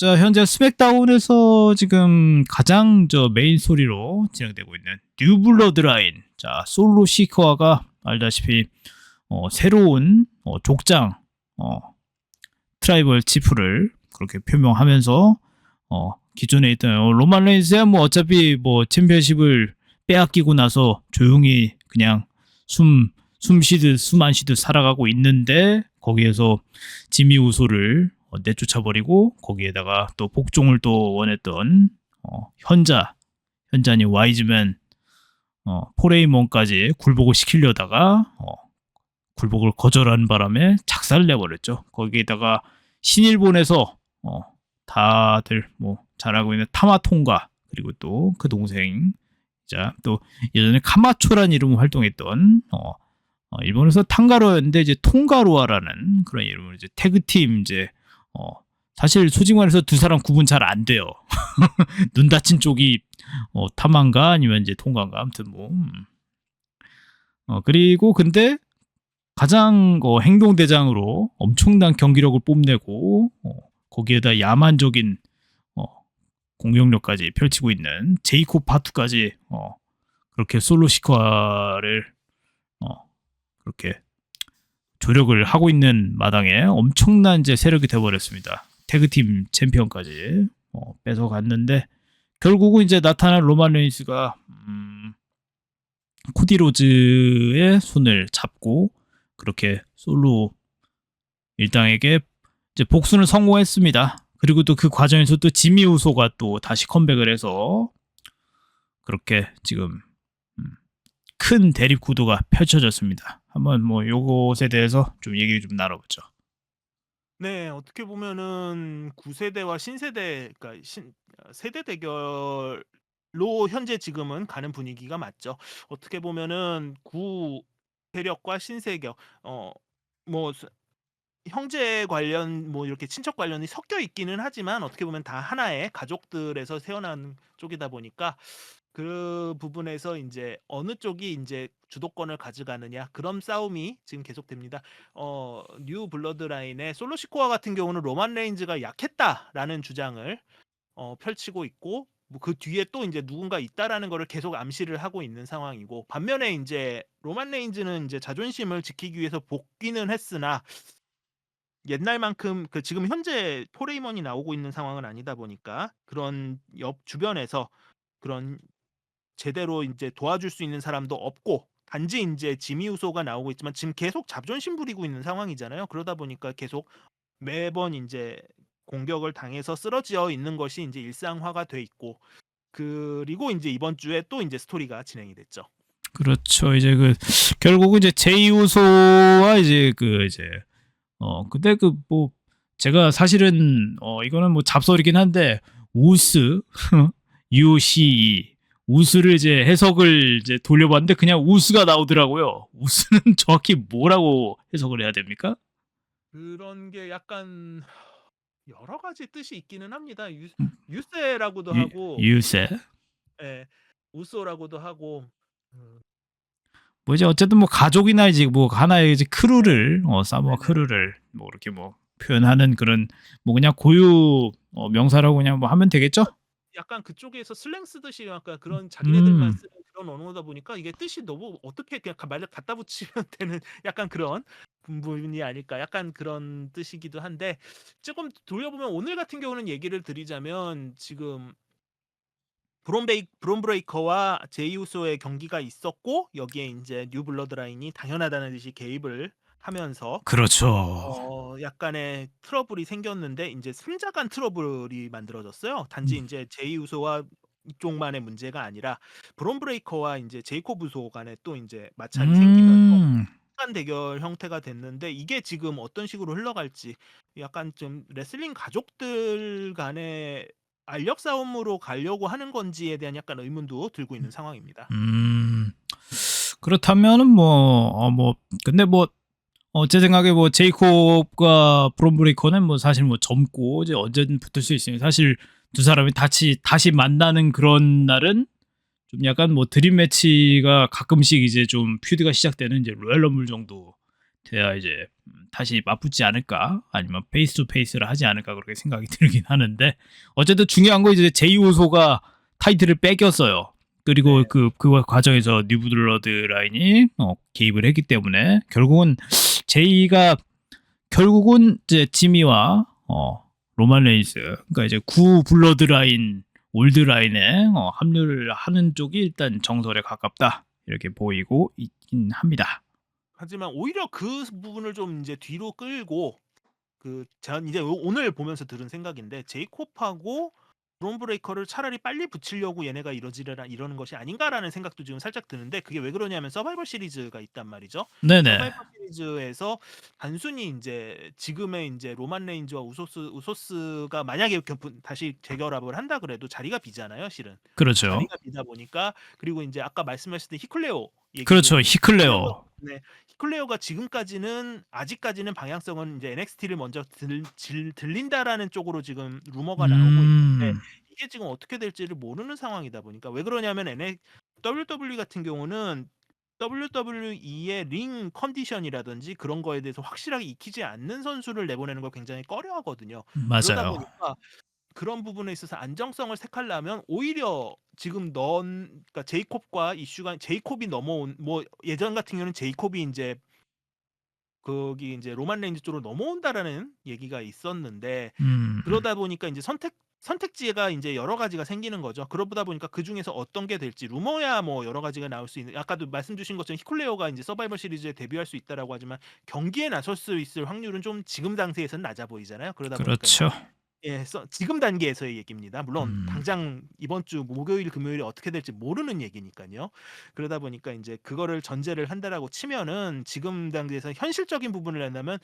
자, 현재 스맥다운에서 지금 가장 메인 스토리로 진행되고 있는 뉴 블러드라인. 자, 솔로 시커가 알다시피 새로운 족장 트라이벌 치프를 그렇게 표명하면서 기존에 있던 로만 레인스야 뭐 어차피 뭐 챔피언십을 빼앗기고 나서 조용히 그냥 숨 안 쉬듯 살아가고 있는데, 거기에서 지미 우소를 내쫓아버리고 거기에다가 또 복종을 또 원했던 현자니 와이즈맨 포레이몬까지 굴복을 시키려다가 굴복을 거절한 바람에 작살을 내버렸죠. 거기에다가 신일본에서 다들 뭐 잘하고 있는 타마통가, 그리고 또 그 동생, 자, 또 예전에 카마초란 이름으로 활동했던 일본에서 탕가로였는데 이제 통가로아라는 그런 이름으로 이제 태그팀, 이제 사실 솔직히 말해서 두 사람 구분 잘 안 돼요. 눈 다친 쪽이 타만가 아니면 이제 통가인가, 아무튼 뭐 그리고 근데 가장 행동대장으로 엄청난 경기력을 뽐내고 거기에다 야만적인 공격력까지 펼치고 있는 제이콥 파투까지 그렇게 솔로 시커를 그렇게 조력을 하고 있는 마당에 엄청난 이제 세력이 되어버렸습니다. 태그팀 챔피언까지 뺏어갔는데, 결국은 이제 나타난 로만 레인스가 코디 로즈의 손을 잡고 그렇게 솔로 일당에게 이제 복수는 성공했습니다. 그리고 또 그 과정에서 또 지미 우소가 또 다시 컴백을 해서 그렇게 지금 큰 대립 구도가 펼쳐졌습니다. 한번 뭐 요것에 대해서 좀 얘기 좀 나눠보죠. 네. 어떻게 보면은 구세대와 신세대, 그러니까 세대 대결로 현재 지금은 가는 분위기가 맞죠. 어떻게 보면은 구 세력과 신세력, 뭐 형제 관련, 뭐 이렇게 친척 관련이 섞여 있기는 하지만 어떻게 보면 다 하나의 가족들에서 태어난 쪽이다 보니까 그 부분에서 인제 어느 쪽이 인제 주도권을 가져가느냐, 그런 싸움이 지금 계속됩니다. 뉴 블러드라인의 솔로 시코아 같은 경우는 로만 레인즈가 약했다라는 주장을 펼치고 있고, 뭐 그 뒤에 또 인제 누군가 있다라는 거를 계속 암시를 하고 있는 상황이고, 반면에 인제 로만 레인즈는 인제 자존심을 지키기 위해서 복귀는 했으나 옛날만큼 지금 현재 포레이먼이 나오고 있는 상황은 아니다 보니까 그런 옆 주변에서 그런 제대로 인제 도와줄 수 있는 사람도 없고, 단지 인제 지미 우소가 나오고 있지만 지금 계속 자존심 부리고 있는 상황이잖아요. 그러다 보니까 계속 매번 인제 공격을 당해서 쓰러져 있는 것이 인제 일상화가 돼 있고, 그리고 인제 이번 주에 또 인제 스토리가 진행이 됐죠. 그렇죠. 이제 결국은 이제 제이 우소와 이제 근데 뭐 제가 사실은 이거는 뭐 잡설이긴 한데, 우스 UCE 우스를 이제 해석을 이제 돌려봤는데 그냥 우스가 나오더라고요. 우스는 정확히 뭐라고 해석을 해야 됩니까? 그런 게 약간 여러 가지 뜻이 있기는 합니다. 음, 유세라고도 하고, 유세. 예, 우소라고도 하고. 음. 뭐 이제 어쨌든 뭐 가족이나 이제 뭐 하나의 이제 네. 크루를 사모아 네네. 크루를 뭐 이렇게 뭐 표현하는 그런 뭐 그냥 고유 명사라고 그냥 뭐 하면 되겠죠? 약간 그쪽에서 슬랭 쓰듯이 약간 그런 자기네들만 음. 쓰는 그런 언어다 보니까 이게 뜻이 너무 어떻게 그냥 말을 갖다 붙이면 되는 약간 그런 부분이 아닐까, 약간 그런 뜻이기도 한데, 조금 돌려보면 오늘 같은 경우는 얘기를 드리자면 지금 브론 브레이커와 제이 우소의 경기가 있었고, 여기에 인제 뉴 블러드라인이 당연하다는 듯이 개입을 하면서 그렇죠. 약간의 트러블이 생겼는데, 인제 3자 간 트러블이 만들어졌어요. 단지 음. 인제 제이 우소와 이쪽만의 문제가 아니라 브론 브레이커와 인제 제이콥 우소 간에 또 인제 마찰이 생기면서 음. 간 대결 형태가 됐는데, 이게 지금 어떤 식으로 흘러갈지, 약간 좀 레슬링 가족들 간의 알력 싸움으로 가려고 하는 건지에 대한 약간 의문도 들고 있는 상황입니다. 음. 그렇다면은 뭐 근데 뭐 제 생각에 뭐 제이콥과 브론 브레이커는 뭐 사실 뭐 젊고 이제 언제든 붙을 수 있으니, 사실 두 사람이 다시 만나는 그런 날은 좀 약간 뭐 드림 매치가 가끔씩 이제 좀 퓨드가 시작되는 이제 로얄 럼블 정도 돼야 이제 다시 맞붙지 않을까 아니면 페이스 투 페이스를 하지 않을까 그렇게 생각이 들긴 하는데 어쨌든 중요한 건 이제 제이 우소가 타이틀을 뺏겼어요. 그리고 네. 그 과정에서 뉴블러드 라인이 개입을 했기 때문에 결국은 제이가 결국은 이제 지미와 로만 레인스 그러니까 이제 구 블러드 라인 올드 라인에 합류를 하는 쪽이 일단 정설에 가깝다 이렇게 보이고 있긴 합니다. 하지만 오히려 그 부분을 좀 이제 뒤로 끌고 전 이제 오늘 보면서 들은 생각인데 제이콥하고 브론 브레이커를 차라리 빨리 붙이려고 얘네가 이러는 것이 아닌가라는 생각도 지금 살짝 드는데 그게 왜 그러냐면 서바이벌 시리즈가 있단 말이죠. 네네. 서바이벌 시리즈에서 단순히 이제 지금의 이제 로만 레인즈와 우소스가 만약에 다시 재결합을 한다 그래도 자리가 비잖아요, 실은. 그렇죠. 자리가 비다 보니까 그리고 이제 아까 말씀하셨을 때 히클레오 그렇죠. 얘기도 히클레어. 네. 히클레오가 지금까지는 아직까지는 방향성은 이제 NXT를 먼저 들린다라는 쪽으로 지금 루머가 나오고 있는데 이게 지금 어떻게 될지를 모르는 상황이다 보니까 왜 그러냐면 WWE 같은 경우는 WWE의 링 컨디션이라든지 그런 거에 대해서 확실하게 익히지 않는 선수를 내보내는 걸 굉장히 꺼려하거든요. 그러다 맞아요. 보니까 그런 부분에 있어서 안정성을 택하려면 오히려 지금 그러니까 제이콥과 이슈가 제이콥이 넘어온 뭐 예전 같은 경우는 제이콥이 인제 거기 인제 로만 레인즈 쪽으로 넘어온다라는 얘기가 있었는데 그러다 보니까 인제 선택지가 인제 여러 가지가 생기는 거죠. 그러다 보니까 그중에서 어떤 게 될지 루머야 뭐 여러 가지가 나올 수 있는 아까도 말씀 주신 것처럼 히클레오가 인제 서바이벌 시리즈에 데뷔할 수 있다라고 하지만 경기에 나설 수 있을 확률은 좀 지금 상태에서는 낮아 보이잖아요. 그러다 보니까 인제 그렇죠. 예. 지금 단계에서의 얘기입니다. 물론 음. 당장 이번 주 목요일, 금요일에 어떻게 될지 모르는 얘기니까요. 그러다 보니까 인제 그거를 전제를 한다라고 치면은 지금 단계에서 현실적인 부분을 한다면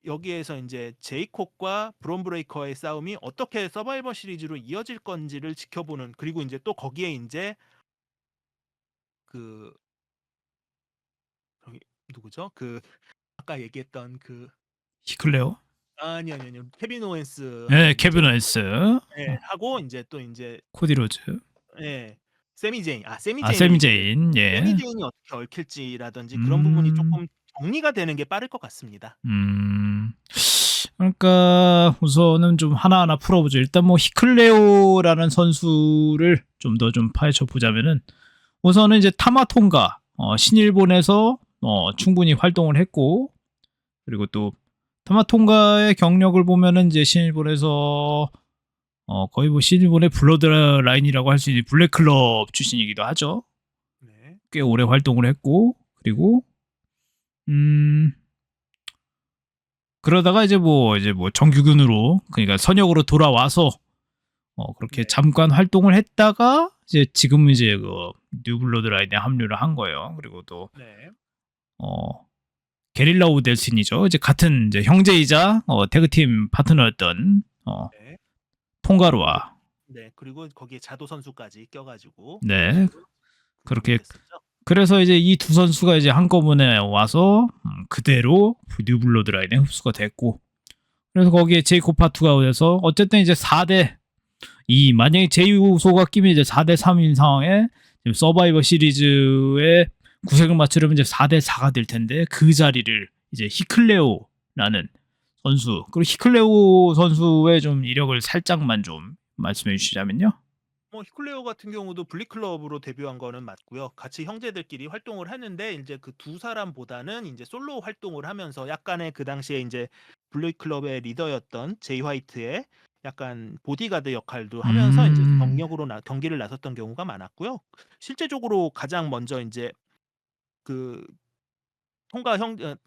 여기에서 인제 제이콥과 브론 브레이커의 싸움이 어떻게 서바이벌 시리즈로 이어질 건지를 지켜보는 그리고 인제 또 거기에 인제 그 저기 누구죠? 아까 얘기했던 히클레어? 아니요. 케빈 오웬스하고 네, 인제 케빈 웨인스. 예 하고 인제 또 인제 코디 로즈. 예. 세미 제인. 세미 아, 제인을 세미 얘기해요. 제인. 세미 예. 제인이 어떻게 얽힐지라든지 그런 부분이 음. 쪼끔 정리가 되는 게 빠를 것 같습니다. 그러니까 우선은 좀 하나하나 풀어보죠. 일단 뭐 히클레오라는 선수를 좀 더 좀 파헤쳐 보자면은 우선은 이제 타마통가 신일본에서 충분히 활동을 했고 그리고 또 타마통가의 경력을 보면은 이제 신일본에서 거의 뭐 신일본의 블러드 라인이라고 할 수 있는 블랙클럽 출신이기도 하죠. 네. 꽤 오래 활동을 했고 그리고 그러다가 이제 뭐 정규군으로 그러니까 선역으로 돌아와서 그렇게 네. 잠깐 활동을 했다가 이제 지금 이제 뉴블러드 라인에 합류를 한 거예요. 그리고 또 네. 게릴라 오델슨이죠. 이제 같은 이제 형제이자 태그팀 파트너였던 네. 통가루와 네. 그리고 거기에 자도 선수까지 껴 가지고 네. 그렇게 됐었죠. 그래서 이제 이 두 선수가 이제 한꺼번에 와서 그대로 뉴블러드 라인에 흡수가 됐고 그래서 거기에 제이콥 파투가 돼서 어쨌든 이제 4대 2 만약에 제이우소가 끼면 이제 4대 3인 상황에 지금 서바이버 시리즈의 구색을 맞추려면 이제 4대 4가 될 텐데 그 자리를 이제 히클레오라는 선수 그리고 히클레오 선수의 좀 이력을 살짝만 좀 말씀해 주시자면요. 뭐 히클레오 같은 경우도 블리클럽으로 데뷔한 거는 맞고요. 같이 형제들끼리 활동을 했는데 인제 그 두 사람보다는 인제 솔로 활동을 하면서 약간의 그 당시에 인제 블리클럽의 리더였던 제이 화이트의 약간 보디가드 역할도 하면서 인제 경기를 나섰던 경우가 많았고요. 실제적으로 가장 먼저 인제 그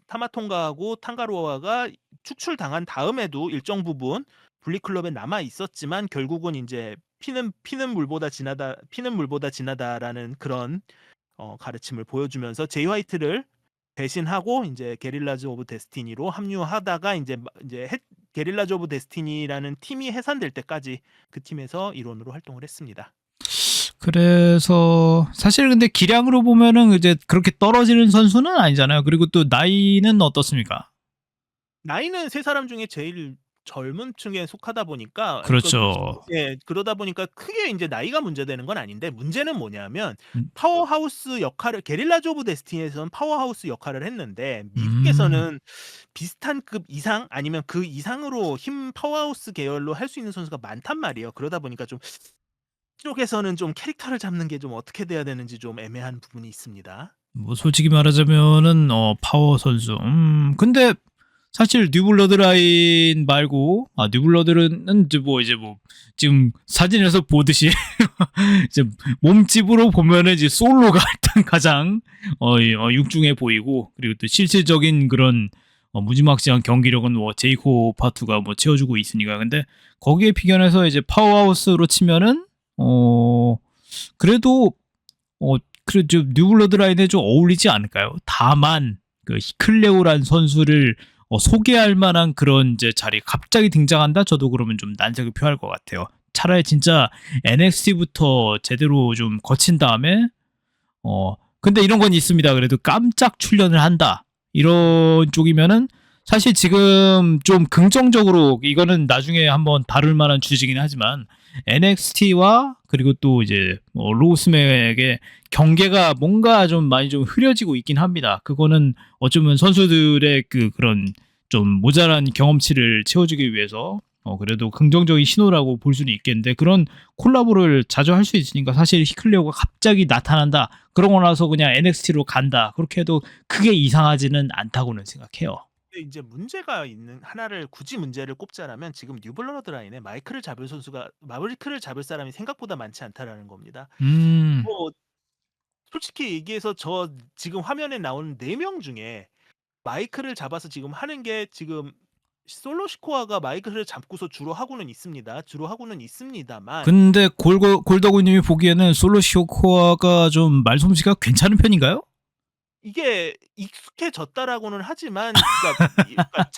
타마통가하고 탕가로아가 축출당한 다음에도 일정 부분 블리클럽에 남아 있었지만 결국은 인제 피는 물보다 진하다라는 그런 가르침을 보여주면서 제이 화이트를 배신하고 인제 게릴라즈 오브 데스티니로 합류하다가 인제 게릴라즈 오브 데스티니라는 팀이 해산될 때까지 그 팀에서 일원으로 활동을 했습니다. 그래서 사실 근데 기량으로 보면은 이제 그렇게 떨어지는 선수는 아니잖아요. 그리고 또 나이는 어떻습니까? 나이는 세 사람 중에 제일 젊은 층에 속하다 보니까 그렇죠. 예, 그러다 보니까 크게 인제 나이가 문제되는 건 아닌데, 문제는 뭐냐면 음. 파워하우스 역할을 게릴라즈 오브 데스티니에서는 파워하우스 역할을 했는데, 음. 미국에서는 비슷한 급 이상 아니면 그 이상으로 힘 파워하우스 계열로 할 수 있는 선수가 많단 말이에요. 그러다 보니까 좀 이쪽에서는 좀 캐릭터를 잡는 게 좀 어떻게 돼야 되는지 좀 애매한 부분이 있습니다. 뭐 솔직히 말하자면은 파워 선수. 근데 사실 뉴블러드 라인 말고 뉴블러드는 이제 뭐 지금 사진에서 보듯이 이제 몸집으로 보면은 이제 솔로가 일단 가장 육중해 보이고, 그리고 또 실질적인 그런 무지막지한 경기력은 뭐 제이코 파투가 뭐 채워주고 있으니까. 근데 거기에 비견해서 이제 파워하우스로 치면은 그래도 그래 좀 뉴블러드 라인에 좀 어울리지 않을까요? 다만 그 히클레오란 선수를 소개할 만한 그런 이제 자리 갑자기 등장한다. 저도 그러면 좀 난색을 표할 것 같아요. 차라리 진짜 NXT부터 제대로 좀 거친 다음에 근데 이런 건 있습니다. 그래도 깜짝 출연을 한다. 이런 쪽이면은 사실 지금 좀 긍정적으로, 이거는 나중에 한번 다룰 만한 주제이긴 하지만 NXT와 그리고 또 이제 로스맥의 경계가 뭔가 좀 많이 좀 흐려지고 있긴 합니다. 그거는 어쩌면 선수들의 그런 좀 모자란 경험치를 채워주기 위해서 그래도 긍정적인 신호라고 볼 수는 있겠는데, 그런 콜라보를 자주 할 수 있으니까 사실 히클레오가 갑자기 나타난다. 그러고 나서 그냥 NXT로 간다. 그렇게 해도 크게 이상하지는 않다고는 생각해요. 근데 인제 문제가 있는 하나를, 굳이 문제를 꼽자라면 지금 뉴블러드 라인에 마이크를 잡을 사람이 생각보다 많지 않다라는 겁니다. 음. 뭐 솔직히 얘기해서 저 지금 화면에 나오는 4명 중에 마이크를 잡아서 지금 하는 게, 지금 솔로 시코아가 마이크를 잡고서 주로 하고는 있습니다. 주로 하고는 있습니다만, 근데 골더구님이 보기에는 솔로 시오코아가 좀 말솜씨가 괜찮은 편인가요? 이게 익숙해졌다라고는 하지만, 그러니까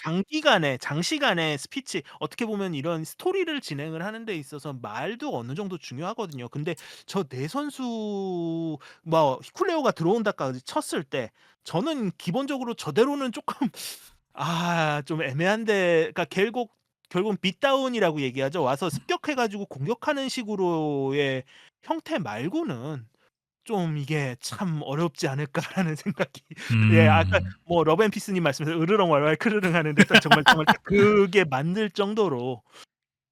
장시간의 스피치, 어떻게 보면 이런 스토리를 진행을 하는 데 있어서 말도 어느 정도 중요하거든요. 근데 저 네 선수, 뭐 히쿨레오가 들어온다까지 쳤을 때 저는 기본적으로 저대로는 쪼끔 좀 애매한데, 그러니까 결국은 빗다운이라고 얘기하죠. 와서 습격해 가지고 공격하는 식으로의 형태 말고는 좀 이게 참 어렵지 않을까라는 생각이. 예, 아까 음. 뭐 러브 앤 피스님 말씀에서 으르렁 왈왈 크르릉 하는데 딱 정말 딱 그게 맞을 정도로,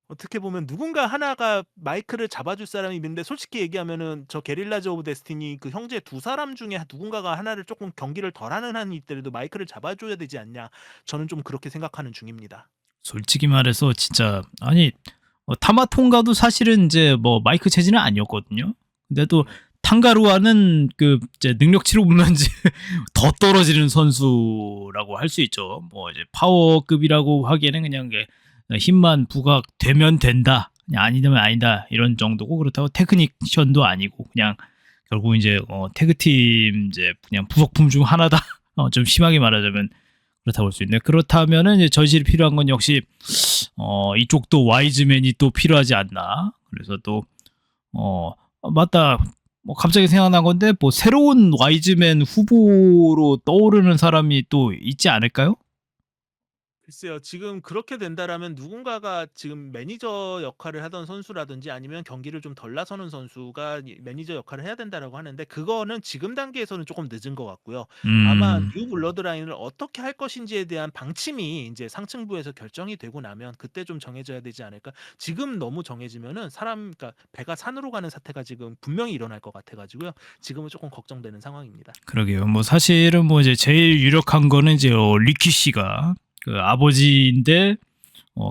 어떻게 보면 누군가 하나가 마이크를 잡아줄 사람이 있는데, 솔직히 얘기하면은 저 게릴라즈 오브 데스티니 그 형제 두 사람 중에 누군가가 하나를 쪼끔 경기를 덜하는 한이 있더라도 마이크를 잡아줘야 되지 않냐, 저는 좀 그렇게 생각하는 중입니다. 솔직히 말해서 진짜 타마통가도 사실은 이제 뭐 마이크 체질은 아니었거든요. 근데 또 네. 탕가루아는 그 이제 능력치로 보면 이제 더 떨어지는 선수라고 할 수 있죠. 뭐 이제 파워급이라고 하기에는 그냥 힘만 부각되면 된다, 그냥 아니면 아니다 이런 정도고, 그렇다고 테크니션도 아니고 그냥 결국 이제 태그팀 이제 그냥 부속품 중 하나다. 좀 심하게 말하자면 그렇다고 볼 수 있네. 그렇다면은 이제 저질이 필요한 건 역시 이쪽도 와이즈맨이 또 필요하지 않나. 그래서 또 맞다. 뭐 갑자기 생각난 건데, 뭐 새로운 와이즈맨 후보로 떠오르는 사람이 또 있지 않을까요? 글쎄요. 지금 그렇게 된다라면 누군가가 지금 매니저 역할을 하던 선수라든지 아니면 경기를 좀 덜 나서는 선수가 이 매니저 역할을 해야 된다라고 하는데, 그거는 지금 단계에서는 조금 늦은 것 같고요. 아마 음. 뉴 블러드라인을 어떻게 할 것인지에 대한 방침이 인제 상층부에서 결정이 되고 나면 그때 좀 정해져야 되지 않을까. 지금 너무 정해지면은 그러니까 배가 산으로 가는 사태가 지금 분명히 일어날 것 같아 가지고요. 지금은 조금 걱정되는 상황입니다. 그러게요. 뭐 사실은 뭐 이제 제일 유력한 거는 이제 리키 씨가 그 아버지인데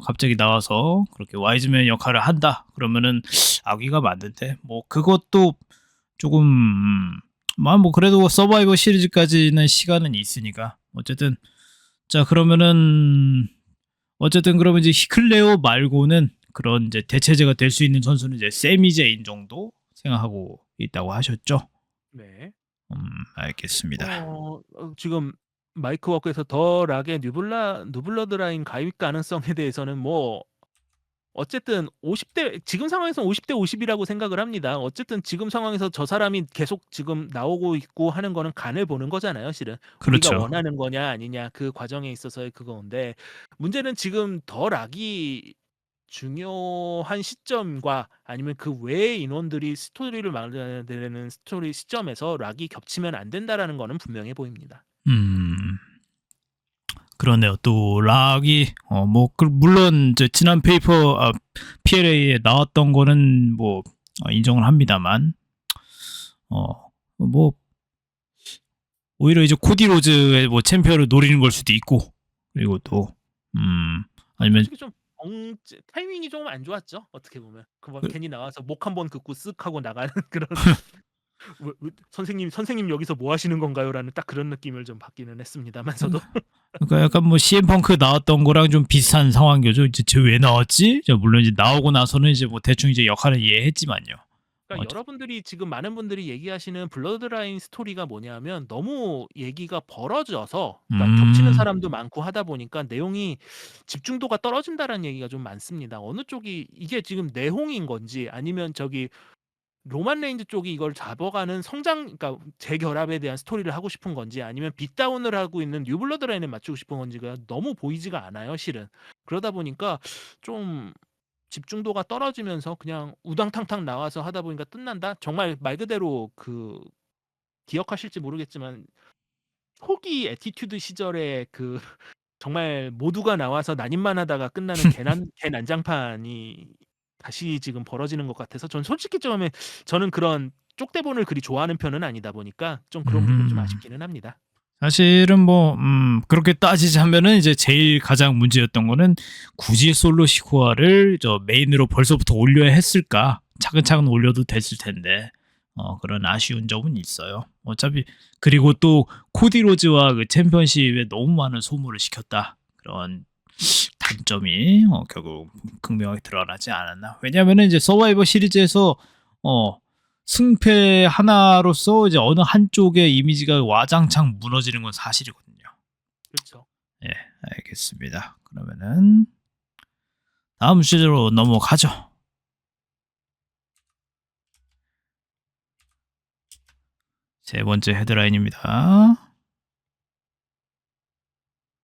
갑자기 나와서 그렇게 와이즈맨 역할을 한다. 그러면은 아귀가 맞는데, 뭐 그것도 조금 뭐 그래도 서바이벌 시리즈까지는 시간은 있으니까 어쨌든. 자, 그러면은 어쨌든 그러면 이제 히클레오 말고는 그런 이제 대체제가 될 수 있는 선수는 이제 세미제인 정도 생각하고 있다고 하셨죠? 네. 알겠습니다. 지금 마이크 워크에서 더 락의 뉴블러드 라인 가입 가능성에 대해서는 뭐 어쨌든 50대 지금 상황에서는 50대 50이라고 생각을 합니다. 어쨌든 지금 상황에서 저 사람이 계속 지금 나오고 있고 하는 거는 간을 보는 거잖아요, 실은. 우리가 그렇죠. 원하는 거냐 아니냐 그 과정에 있어서의 그건데 문제는 지금 더 락이 중요한 시점과 아니면 그 외의 인원들이 스토리를 만들어내는 스토리 시점에서 락이 겹치면 안 된다라는 거는 분명해 보입니다. 음. 그러네요. 또 락이 물론 이제 지난 페이퍼 PLA에 나왔던 거는 뭐 인정을 합니다만 뭐 오히려 이제 코디 로즈의 뭐 챔피언을 노리는 걸 수도 있고 그리고 또 아니면 솔직히 좀 타이밍이 조금 안 좋았죠. 어떻게 보면 그뭐 그- 괜히 나와서 목 한번 긋고 쓱 하고 나가는 그런 선생님 여기서 뭐 하시는 건가요라는 딱 그런 느낌을 좀 받기는 했습니다만서도 그러니까 약간 뭐 CM 펑크 나왔던 거랑 좀 비슷한 상황이죠. 이제 쟤 왜 나왔지? 물론 이제 나오고 나서는 이제 뭐 대충 이제 역할을 이해했지만요. 그러니까 여러분들이 지금 많은 분들이 얘기하시는 블러드라인 스토리가 뭐냐면 너무 얘기가 벌어져서 그러니까 겹치는 사람도 많고 하다 보니까 내용이 집중도가 떨어진다라는 얘기가 좀 많습니다. 어느 쪽이 이게 지금 내홍인 건지 아니면 저기 로만 레인즈 쪽이 이걸 잡아가는 성장 그러니까 재결합에 대한 스토리를 하고 싶은 건지 아니면 빗다운을 하고 있는 뉴블러드 라인에 맞추고 싶은 건지가 너무 보이지가 않아요, 실은. 그러다 보니까 좀 집중도가 떨어지면서 그냥 우당탕탕 나와서 하다 보니까 끝난다. 정말 말 그대로 그 기억하실지 모르겠지만 초기 애티튜드 시절에 그 정말 모두가 나와서 난입만 하다가 끝나는 개난장판이 다시 지금 벌어지는 것 같아서 전 솔직히 저는 그런 쪽대본을 그리 좋아하는 편은 아니다 보니까 좀 그런 부분이 좀 아쉽기는 합니다. 사실은 뭐 그렇게 따지자면은 이제 제일 가장 문제였던 거는 굳이 솔로 시코아를 저 메인으로 벌써부터 올려야 했을까? 차근차근 올려도 됐을 텐데 그런 아쉬운 점은 있어요. 어차피 그리고 또 코디 로즈와 그 챔피언십에 너무 많은 소모를 시켰다. 그런 단점이 결국 극명하게 드러나지 않았나. 왜냐하면은 이제 서바이버 시리즈에서 승패 하나로서 이제 어느 한쪽의 이미지가 와장창 무너지는 건 사실이거든요. 그렇죠. 예, 알겠습니다. 그러면은 다음 주제로 넘어가죠. 세 번째 헤드라인입니다.